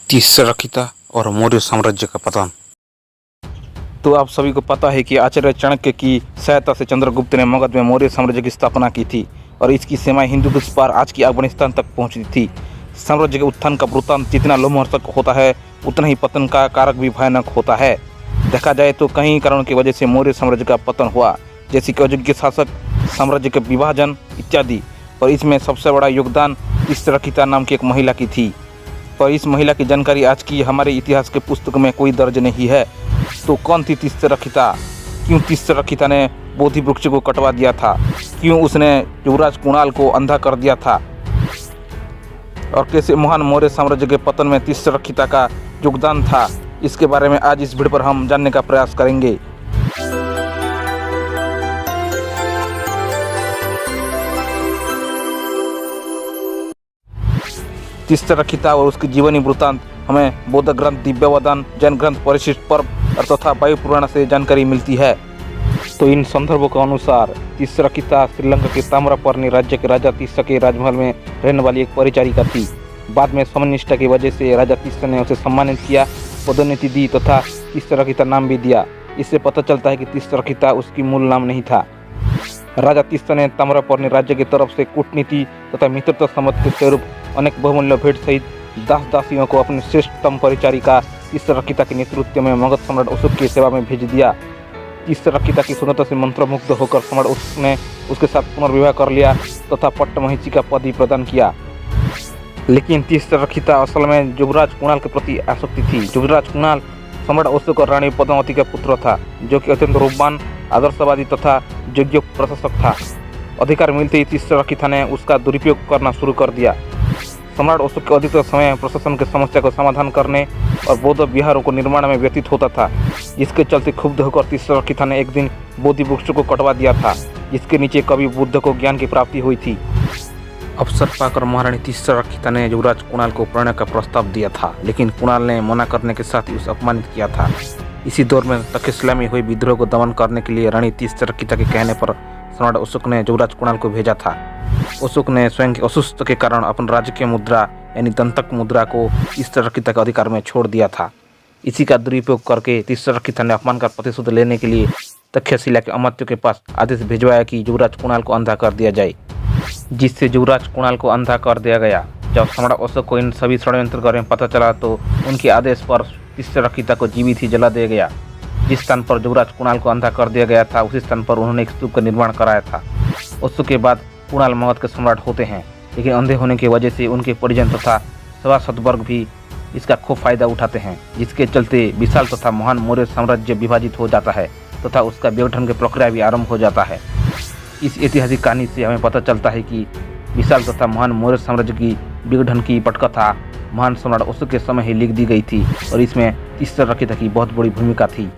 तीसरा और मौर्य साम्राज्य का पतन। तो आप सभी को पता है कि आचार्य चाणक्य की सहायता से चंद्रगुप्त ने मगध में मौर्य साम्राज्य की स्थापना की थी और इसकी सीमाएं हिंदू कुश पार आज की अफगानिस्तान तक पहुंची थी। साम्राज्य के उत्थान का वृत्तांत जितना लोमहर्षक होता है उतना ही पतन का कारक भी भयानक होता है। देखा जाए तो कई कारणों की वजह से मौर्य साम्राज्य का पतन हुआ, जैसे कि अयोग्य शासक, साम्राज्य के विभाजन इत्यादि। और इसमें सबसे बड़ा योगदान तीसरा नाम की एक महिला की थी। पर इस महिला की जानकारी आज की हमारे इतिहास के पुस्तक में कोई दर्ज नहीं है। तो कौन थी तीसरा? क्यों तीसरा ने बोधि वृक्ष को कटवा दिया था? क्यों उसने युवराज कुणाल को अंधा कर दिया था? और कैसे महान मौर्य साम्राज्य के पतन में तीसरा का योगदान था, इसके बारे में आज इस वीडियो पर हम जानने का प्रयास करेंगे। तीसरा और उसकी जीवनी वृत्तांत हमें बौद्ध ग्रंथ दिव्यवदन, जैन ग्रंथ परिशिष्ट पर्व और तथा वायु पुराण से जानकारी मिलती है। तो इन संदर्भों के अनुसार तीसरा श्रीलंका के ताम्रपर्णी राज्य के राजा तीसरा के राजमहल में रहने वाली एक परिचारिका थी। बाद में समनिष्ठा की वजह से राजा तीसरा ने उसे सम्मानित किया, पदोन्नति दी तथा तीसरा नाम भी दिया। इससे पता चलता है कि तीसरा उसकी मूल नाम नहीं था। राजा तीसरा ने ताम्रपर्णी राज्य की तरफ से कूटनीति तथा मित्रता संबंध के स्वरूप अनेक बहुमूल्य भेंट सहित दास दासियों को अपनी श्रेष्ठतम परिचारिका तीसरा के नेतृत्व में मगध सम्राट अशोक की सेवा में भेज दिया। तीसरा की सुंदरता से मंत्रमुग्ध होकर सम्राट अशोक ने उसके साथ पुनर्विवाह कर लिया तथा पट्टमहिषी का पद भी प्रदान किया। लेकिन तीसरा असल में युवराज कुणाल के प्रति आसक्ति थी। युवराज कुणाल सम्राट अशोक और रानी पद्मावती का पुत्र था, जो कि अत्यंत रूपवान, आदर्शवादी तथा योग्य प्रशासक था। अधिकार मिलते ही तीसरा ने उसका दुरुपयोग करना शुरू कर दिया। सम्राट अशोक के अधिकतर समय प्रशासन की समस्या को समाधान करने और बौद्ध विहारों को निर्माण में व्यतीत होता था, जिसके चलते क्षुब्ध होकर तीसरा ने एक दिन बोधि वृक्ष को कटवा दिया था, जिसके नीचे कवि बुद्ध को ज्ञान की प्राप्ति हुई थी। अवसर पाकर महारानी तीसरा ने युवराज कुणाल को प्रणय का प्रस्ताव दिया था, लेकिन कुणाल ने मना करने के साथ ही उसे अपमानित किया था। इसी दौर में तक्षशिला में हुए विद्रोह को दमन करने के लिए रानी तीसरा के कहने पर सम्राट अशोक ने युवराज कुणाल को भेजा था। अशोक ने स्वयं के असुस्थ के कारण अपनी राजकीय मुद्रा यानी दंतक मुद्रा को तीसरा के अधिकार में छोड़ दिया था। इसी का दुरुपयोग करके तीसरा ने अपमान का प्रतिशोध लेने के लिए तक्षशिला के अमात्यों के पास आदेश भिजवाया कि युवराज कुणाल को अंधा कर दिया जाए, जिससे युवराज कुणाल को अंधा कर दिया गया। जब सम्राट अशोक को इन सभी षड्यंत्र बारे में पता चला तो उनके आदेश पर तीसरा को जीवित ही जला दिया गया। जिस स्थान पर युवराज कुणाल को अंधा कर दिया गया था, उसी स्थान पर उन्होंने एक स्तूप का निर्माण कराया था। अशोक के बाद कुणाल मगध के सम्राट होते हैं, लेकिन अंधे होने की वजह से उनके परिजन तथा सभासद वर्ग भी इसका खूब फायदा उठाते हैं, जिसके चलते विशाल तथा महान मौर्य साम्राज्य विभाजित हो जाता है तथा उसका विघटन की प्रक्रिया भी आरंभ हो जाता है। इस ऐतिहासिक कहानी से हमें पता चलता है कि विशाल तथा महान मौर्य साम्राज्य की विघटन की पटकथा महान सम्राट अशोक के समय ही लिख दी गई थी और इसमें तीसरा की बहुत बड़ी भूमिका थी।